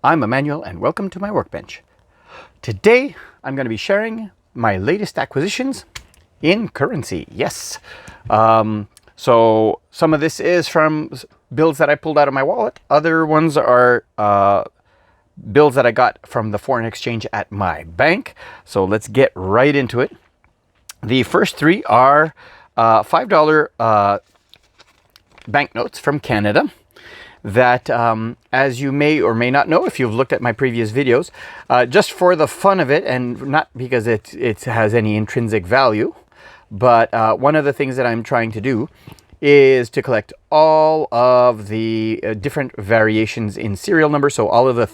I'm Emmanuel and welcome to my workbench. Today I'm going to be sharing my latest acquisitions in currency. Yes. So some of this is from bills that I pulled out of my wallet. Other ones are bills that I got from the foreign exchange at my bank. So let's get right into it. The first three are $5 banknotes from Canada that, as you may or may not know if you've looked at my previous videos, just for the fun of it and not because it has any intrinsic value, but one of the things that I'm trying to do is to collect all of the different variations in serial number. So all of the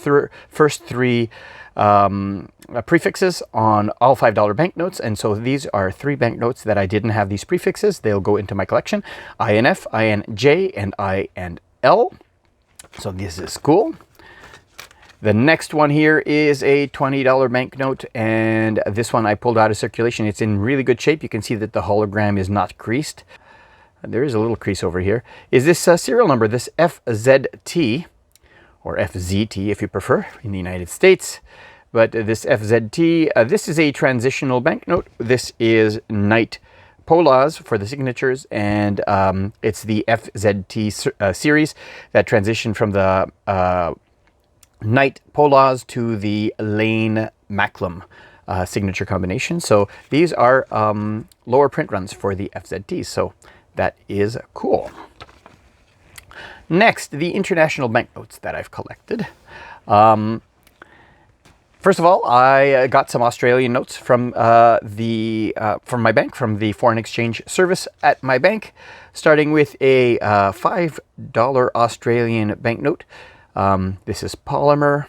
first three prefixes on all $5 banknotes. And so these are three banknotes that I didn't have these prefixes. They'll go into my collection: INF, INJ, and INL. So this is cool. The next one here is a $20 banknote, and this one I pulled out of circulation. It's in really good shape. You can see that the hologram is not creased. There is a little crease over here. Is this serial number, this FZT, or FZT if you prefer, in the United States. But this FZT, this is a transitional banknote. This is Knight Polars for the signatures, and it's the FZT series that transitioned from the Knight Polars to the Lane Macklem signature combination. So these are lower print runs for the FZT, so that is cool. Next, the international banknotes that I've collected. First of all, I got some Australian notes from from my bank, from the foreign exchange service at my bank, starting with a $5 Australian banknote. This is polymer,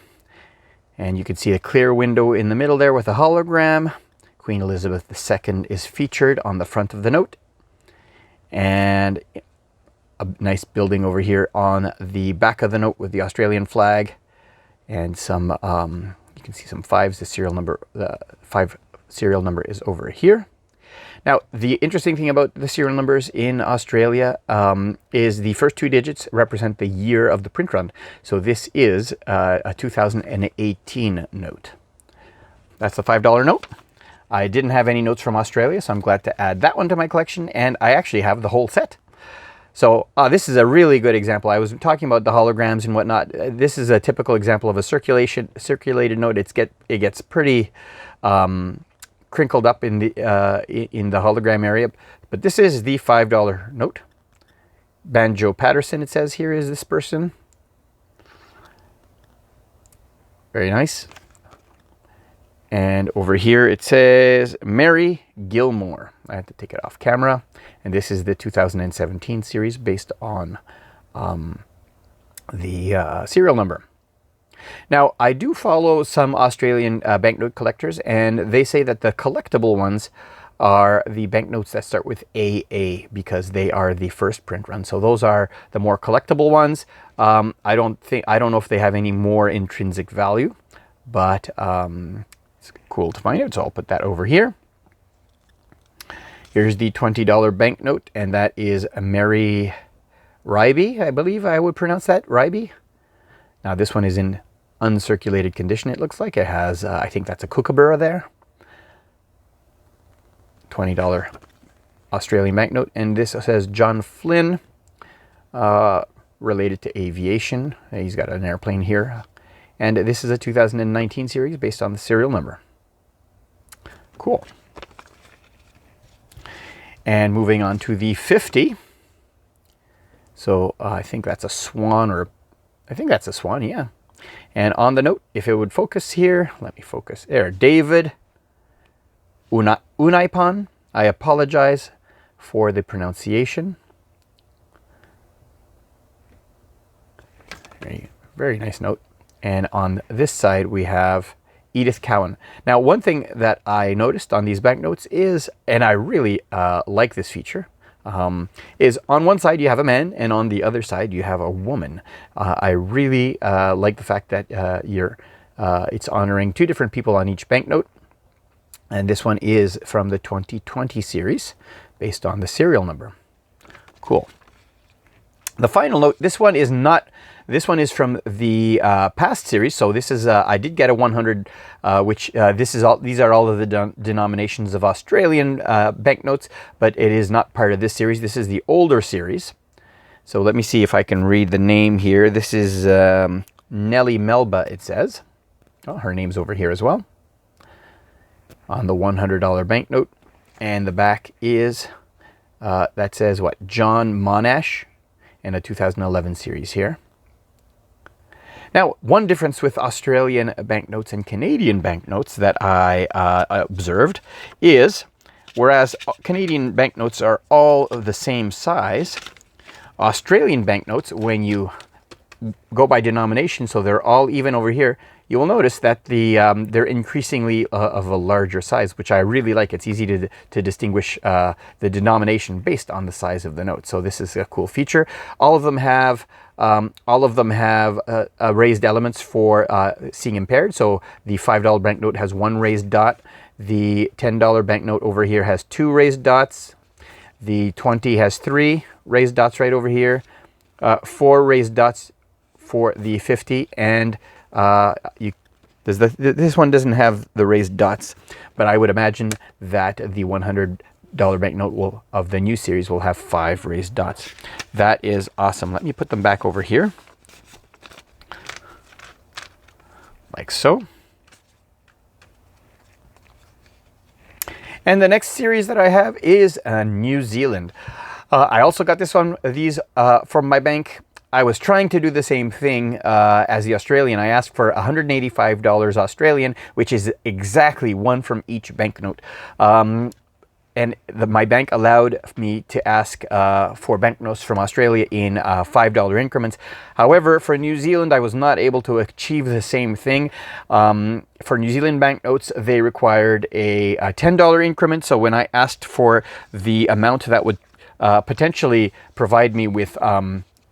and you can see a clear window in the middle there with a hologram. Queen Elizabeth II is featured on the front of the note, and a nice building over here on the back of the note with the Australian flag, and some you can see some fives. The serial number, the 5 serial number is over here. Now, the interesting thing about the serial numbers in Australia is the first 2 digits represent the year of the print run. So this is a 2018 note. That's the $5 note. I didn't have any notes from Australia, so I'm glad to add that one to my collection, and I actually have the whole set. So this is a really good example. I was talking about the holograms and whatnot. This is a typical example of a circulated note. It gets pretty crinkled up in the hologram area. But this is the $5 note. Banjo Patterson, it says here, is this person. Very nice. And over here it says Mary Gilmore. I had to take it off camera. And this is the 2017 series based on the serial number. Now, I do follow some Australian banknote collectors, and they say that the collectible ones are the banknotes that start with AA because they are the first print run. So those are the more collectible ones. I don't know if they have any more intrinsic value, but it's cool to find out. So I'll put that over here. Here's the $20 banknote, and that is a Mary Ryby, I believe I would pronounce that, Ryby. Now this one is in uncirculated condition, it looks like. It has, I think that's a kookaburra there. $20 Australian banknote, and this says John Flynn, related to aviation. He's got an airplane here. And this is a 2019 series based on the serial number. Cool. And moving on to the 50. So I think that's a swan, or I think that's a swan, yeah. And on the note, if it would focus here, let me focus there. David Unaipan. I apologize for the pronunciation. Very nice note. And on this side, we have Edith Cowan. Now, one thing that I noticed on these banknotes is, and I really like this feature, is on one side you have a man, and on the other side you have a woman. I really like the fact that it's honoring 2 different people on each banknote. And this one is from the 2020 series, based on the serial number. Cool. The final note, this one is not This one is from the past series. So this is, I did get a 100, which these are all of the denominations of Australian banknotes, but it is not part of this series. This is the older series. So let me see if I can read the name here. This is Nellie Melba, it says. Oh, her name's over here as well on the $100 banknote. And the back is, that says what? John Monash, and a 2011 series here. Now, one difference with Australian banknotes and Canadian banknotes that I observed is, whereas Canadian banknotes are all of the same size, Australian banknotes, when you go by denomination, so they're all even over here, you will notice that they're increasingly of a larger size, which I really like. It's easy to distinguish the denomination based on the size of the note. So this is a cool feature. All of them have raised elements for seeing impaired. So the $5 banknote has one raised dot. The $10 banknote over here has two raised dots. The 20 has three raised dots right over here. Four raised dots for the 50, and this one doesn't have the raised dots, but I would imagine that the $100 banknote of the new series will have 5 raised dots. That is awesome. Let me put them back over here, like so. And the next series that I have is New Zealand. I also got these from my bank. I was trying to do the same thing as the Australian. I asked for $185 Australian, which is exactly one from each banknote. And my bank allowed me to ask for banknotes from Australia in $5 increments. However, for New Zealand, I was not able to achieve the same thing. For New Zealand banknotes, they required a $10 increment. So when I asked for the amount that would potentially provide me with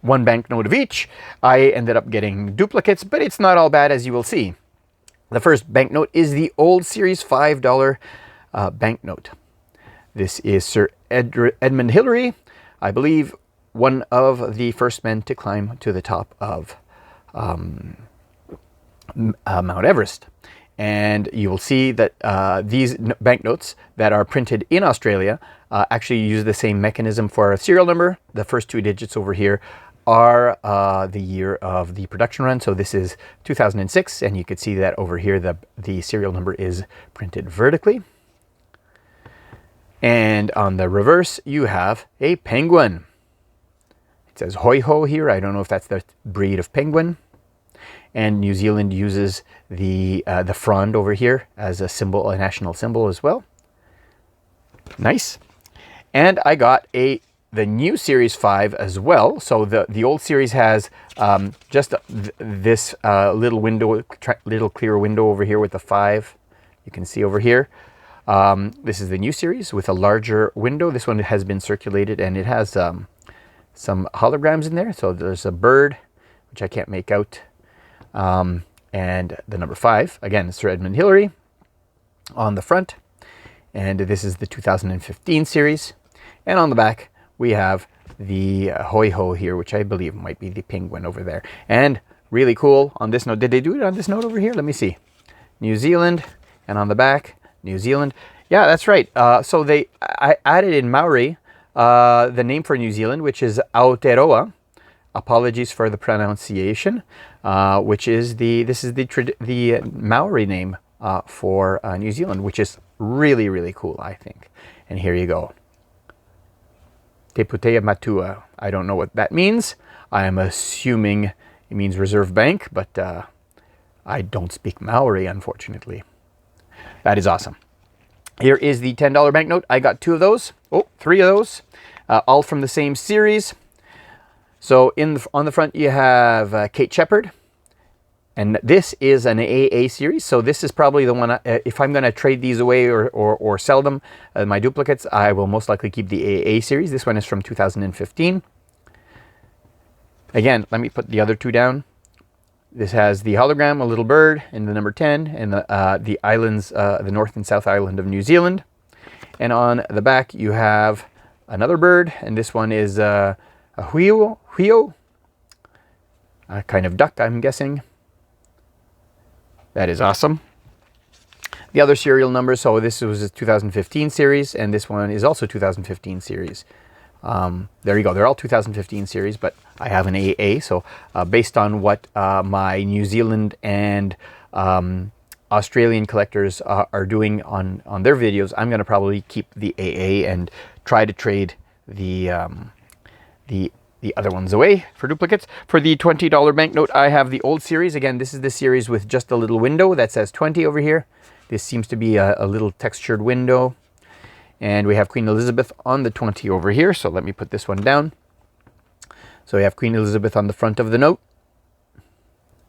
one banknote of each, I ended up getting duplicates, but it's not all bad, as you will see. The first banknote is the old series $5 banknote. This is Sir Edmund Hillary, I believe one of the first men to climb to the top of Mount Everest. And you will see that these banknotes that are printed in Australia actually use the same mechanism for a serial number. The first 2 digits over here are the year of the production run. So this is 2006, and you can see that over here the serial number is printed vertically. And on the reverse, you have a penguin. It says hoi ho here. I don't know if that's the breed of penguin. And New Zealand uses the frond over here as a symbol, a national symbol as well. Nice. And I got the new Series 5 as well. So the old series has just this little window, little clear window over here with the 5. You can see over here. This is the new series with a larger window. This one has been circulated, and it has some holograms in there. So there's a bird, which I can't make out. And the number 5, again, Sir Edmund Hillary on the front. And this is the 2015 series. And on the back, we have the hoi ho here, which I believe might be the penguin over there. And really cool on this note. Did they do it on this note over here? Let me see. New Zealand, and on the back, New Zealand. Yeah, that's right. So I added in Maori the name for New Zealand, which is Aotearoa. Apologies for the pronunciation, which is the Maori name for New Zealand, which is really, really cool, I think. And here you go. Te Putea Matua. I don't know what that means. I am assuming it means Reserve Bank, but I don't speak Maori, unfortunately. That is awesome. Here is the $10 banknote. I got 2 of those. Oh, 3 of those. All from the same series. So on the front you have Kate Shepherd, and this is an AA series. So this is probably the one, if I'm going to trade these away or sell them, my duplicates, I will most likely keep the AA series. This one is from 2015. Again, let me put the other 2 down. This has the hologram, a little bird, and the number 10, and the islands, the North and South Island of New Zealand. And on the back you have another bird, and this one is a huio. a kind of duck, I'm guessing. That is awesome. The other serial numbers, so this was a 2015 series, and this one is also 2015 series. There you go. They're all 2015 series, but I have an AA. So based on what my New Zealand and Australian collectors are doing on their videos, I'm going to probably keep the AA and try to trade the other ones away for duplicates. For the $20 banknote, I have the old series. Again, this is the series with just a little window that says 20 over here. This seems to be a little textured window. And we have Queen Elizabeth on the 20 over here. So let me put this one down. So we have Queen Elizabeth on the front of the note.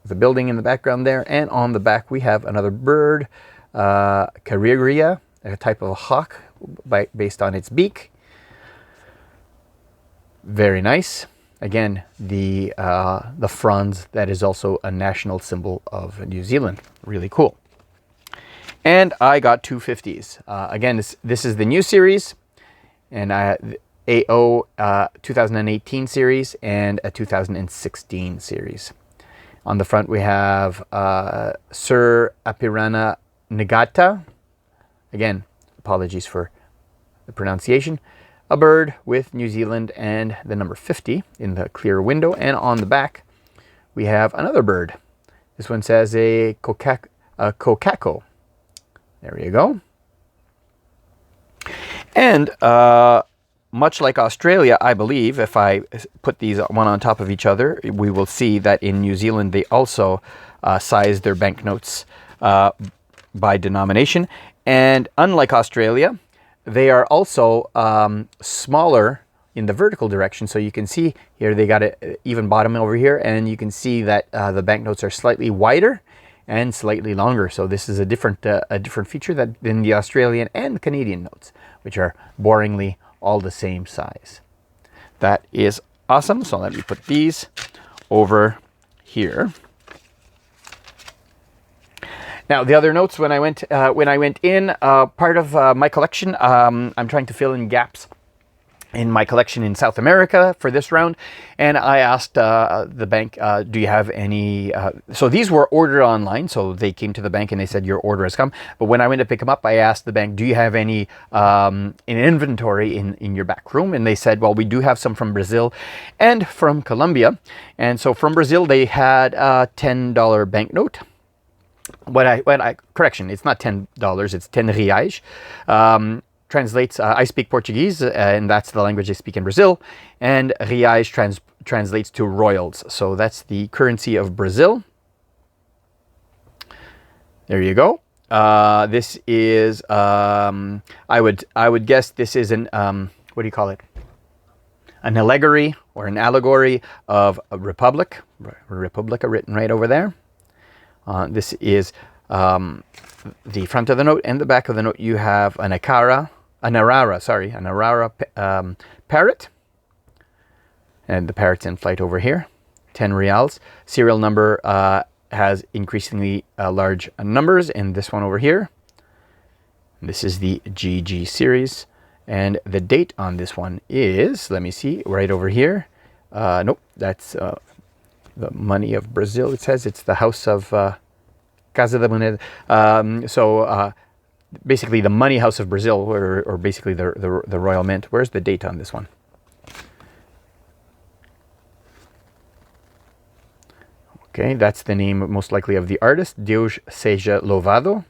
The building in the background there. And on the back, we have another bird, Cariria, a type of a hawk based on its beak. Very nice. Again, the fronds, that is also a national symbol of New Zealand. Really cool. And I got two 50s. Again, this is the new series, and AO 2018 series and a 2016 series. On the front, we have Sir Apirana Nagata. Again, apologies for the pronunciation. A bird with New Zealand and the number 50 in the clear window. And on the back, we have another bird. This one says a kokako. There you go. And much like Australia, I believe, if I put these one on top of each other, we will see that in New Zealand they also size their banknotes by denomination. And unlike Australia, they are also smaller in the vertical direction. So you can see here they got an even bottom over here, and you can see that the banknotes are slightly wider and slightly longer. So this is a different feature than the Australian and Canadian notes, which are boringly all the same size. That is awesome. So let me put these over here. Now the other notes, when I went in, part of my collection, I'm trying to fill in gaps in my collection in South America for this round, and I asked the bank, do you have any, so these were ordered online, so they came to the bank and they said your order has come, but when I went to pick them up, I asked the bank, do you have any in inventory in your back room? And they said, well, we do have some from Brazil and from Colombia. And so from Brazil they had a $10 banknote. Correction, it's not $10, it's 10 reais. Translates, I speak Portuguese, and that's the language they speak in Brazil, and reais translates to royals. So that's the currency of Brazil. There you go. This is, I would guess this is an, what do you call it? An allegory or an allegory of a republic. Republica written right over there. This is the front of the note, and the back of the note you have an Arara parrot. And the parrot's in flight over here. 10 reals. Serial number has increasingly large numbers in this one over here. This is the GG series. And the date on this one is, let me see, right over here. Nope, that's the money of Brazil. It says it's the house of Casa da Moneda. Basically the money house of Brazil, or basically the royal mint. Where's the date on this one? Okay, that's the name most likely of the artist. Deus seja louvado.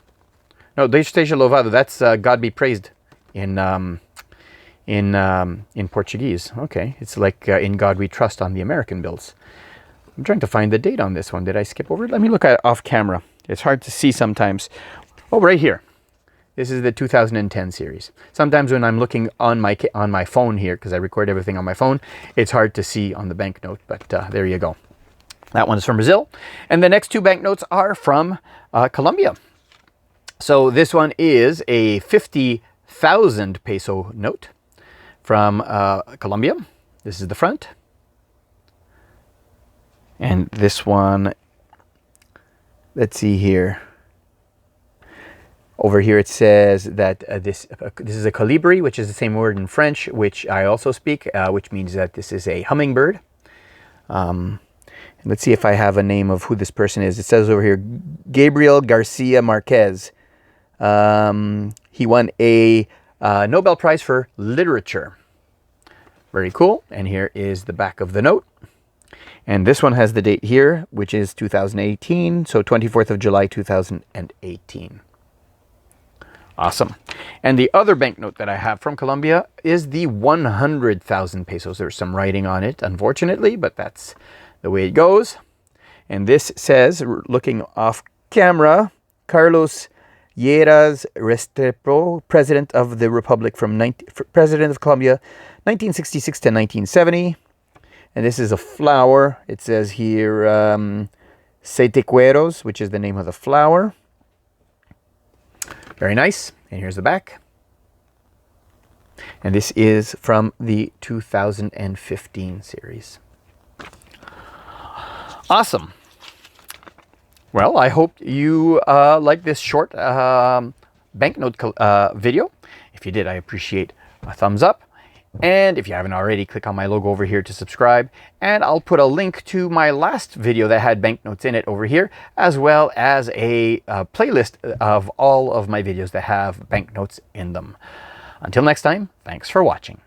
No, Deus seja louvado. That's God be praised in Portuguese. Okay, it's like In God We Trust on the American bills. I'm trying to find the date on this one. Did I skip over it? Let me look at it off camera. It's hard to see sometimes. Oh, right here. This is the 2010 series. Sometimes when I'm looking on my phone here, because I record everything on my phone, it's hard to see on the banknote, but there you go. That one is from Brazil. And the next two banknotes are from Colombia. So this one is a 50,000 peso note from Colombia. This is the front. And this one, let's see here. Over here it says that this is a colibri, which is the same word in French, which I also speak, which means that this is a hummingbird. Let's see if I have a name of who this person is. It says over here, Gabriel Garcia Marquez. He won a Nobel Prize for Literature. Very cool. And here is the back of the note. And this one has the date here, which is 2018. So 24th of July, 2018. Awesome. And the other banknote that I have from Colombia is the 100,000 pesos. There's some writing on it, unfortunately, but that's the way it goes. And this says, looking off camera, Carlos Lleras Restrepo, President of the Republic President of Colombia, 1966 to 1970. And this is a flower. It says here, Setecueros, which is the name of the flower. Very nice. And here's the back. And this is from the 2015 series. Awesome. Well, I hope you like this short banknote video. If you did, I appreciate a thumbs up. And if you haven't already, click on my logo over here to subscribe. And I'll put a link to my last video that had banknotes in it over here, as well as a playlist of all of my videos that have banknotes in them. Until next time, thanks for watching.